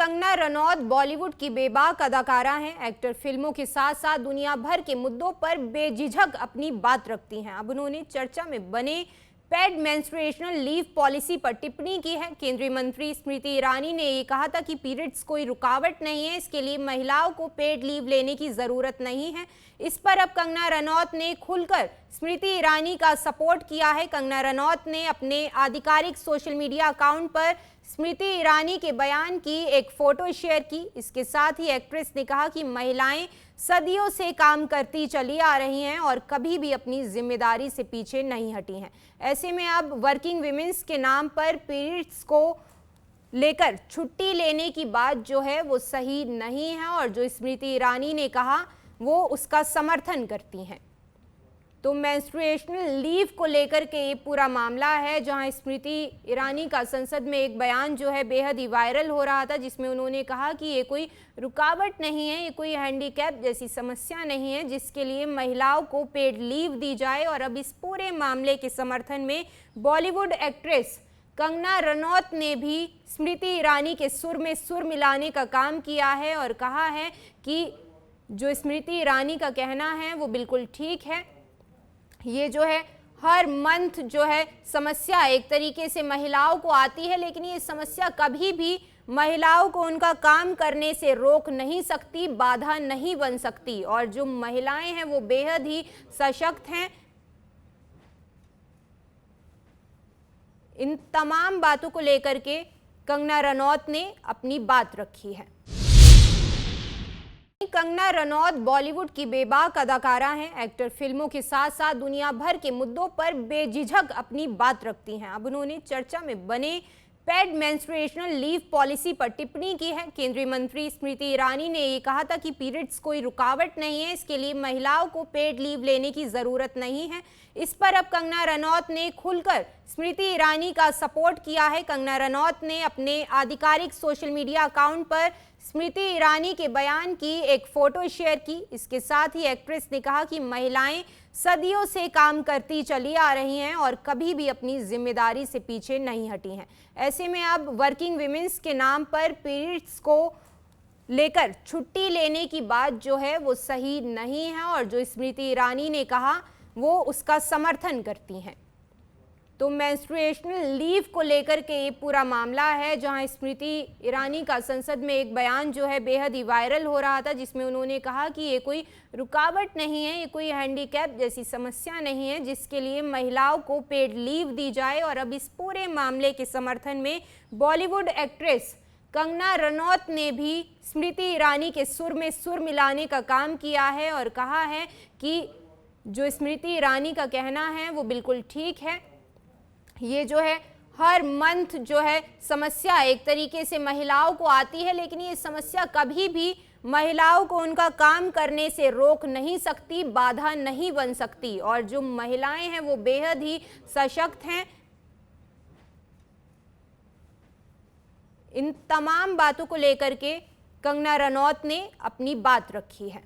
कंगना रनौत बॉलीवुड की बेबाक अदाकारा हैं। एक्टर फिल्मों के साथ साथ दुनिया भर के मुद्दों पर बेझिझक अपनी बात रखती हैं। अब उन्होंने चर्चा में बने पेड मेंस्ट्रुएशनल लीव पॉलिसी पर टिप्पणी की है। केंद्रीय मंत्री स्मृति ईरानी ने ये कहा था कि पीरियड्स कोई रुकावट नहीं है, इसके लिए महिलाओं को पेड लीव लेने की जरूरत नहीं है। इस पर अब कंगना रनौत ने खुलकर स्मृति ईरानी का सपोर्ट किया है। कंगना रनौत ने अपने आधिकारिक सोशल मीडिया अकाउंट पर स्मृति ईरानी के बयान की एक फोटो शेयर की। इसके साथ ही एक्ट्रेस ने कहा कि महिलाएं सदियों से काम करती चली आ रही हैं और कभी भी अपनी जिम्मेदारी से पीछे नहीं हटी हैं। ऐसे में अब वर्किंग विमेंस के नाम पर पीरियड्स को लेकर छुट्टी लेने की बात जो है वो सही नहीं है और जो स्मृति ईरानी ने कहा वो उसका समर्थन करती हैं। तो मेंस्ट्रुएशनल लीव को लेकर के ये पूरा मामला है, जहां स्मृति ईरानी का संसद में एक बयान जो है बेहद ही वायरल हो रहा था, जिसमें उन्होंने कहा कि ये कोई रुकावट नहीं है, ये कोई हैंडीकैप जैसी समस्या नहीं है जिसके लिए महिलाओं को पेड लीव दी जाए। और अब इस पूरे मामले के समर्थन में बॉलीवुड एक्ट्रेस कंगना रनौत ने भी स्मृति ईरानी के सुर में सुर मिलाने का काम किया है और कहा है कि जो स्मृति ईरानी का कहना है वो बिल्कुल ठीक है। ये जो है हर मंथ जो है समस्या एक तरीके से महिलाओं को आती है, लेकिन ये समस्या कभी भी महिलाओं को उनका काम करने से रोक नहीं सकती, बाधा नहीं बन सकती। और जो महिलाएं हैं वो बेहद ही सशक्त हैं। इन तमाम बातों को लेकर के कंगना रनौत ने अपनी बात रखी है। कंगना रनौत बॉलीवुड की बेबाक अदाकारा हैं। एक्टर फिल्मों के साथ साथ दुनिया भर के मुद्दों पर बेझिझक अपनी बात रखती हैं। अब उन्होंने चर्चा में बने पेड मेंस्ट्रुएशनल लीव पॉलिसी पर टिप्पणी की है। केंद्रीय मंत्री स्मृति ईरानी ने ये कहा था कि पीरियड्स कोई रुकावट नहीं है, इसके लिए महिलाओं को पेड लीव लेने की जरूरत नहीं है। इस पर अब कंगना रनौत ने खुलकर स्मृति ईरानी का सपोर्ट किया है। कंगना रनौत ने अपने आधिकारिक सोशल मीडिया अकाउंट पर स्मृति ईरानी के बयान की एक फोटो शेयर की। इसके साथ ही एक्ट्रेस ने कहा कि महिलाएं सदियों से काम करती चली आ रही हैं और कभी भी अपनी जिम्मेदारी से पीछे नहीं हटी हैं। ऐसे में अब वर्किंग विमेंस के नाम पर पीरियड्स को लेकर छुट्टी लेने की बात जो है वो सही नहीं है और जो स्मृति ईरानी ने कहा वो उसका समर्थन करती हैं। तो मेंस्ट्रुएशनल लीव को लेकर के ये पूरा मामला है, जहां स्मृति ईरानी का संसद में एक बयान जो है बेहद ही वायरल हो रहा था, जिसमें उन्होंने कहा कि ये कोई रुकावट नहीं है, ये कोई हैंडीकैप जैसी समस्या नहीं है जिसके लिए महिलाओं को पेड लीव दी जाए। और अब इस पूरे मामले के समर्थन में बॉलीवुड एक्ट्रेस कंगना रनौत ने भी स्मृति ईरानी के सुर में सुर मिलाने का काम किया है और कहा है कि जो स्मृति ईरानी का कहना है वो बिल्कुल ठीक है। ये जो है हर मंथ जो है समस्या एक तरीके से महिलाओं को आती है, लेकिन ये समस्या कभी भी महिलाओं को उनका काम करने से रोक नहीं सकती, बाधा नहीं बन सकती। और जो महिलाएं हैं वो बेहद ही सशक्त हैं। इन तमाम बातों को लेकर के कंगना रनौत ने अपनी बात रखी है।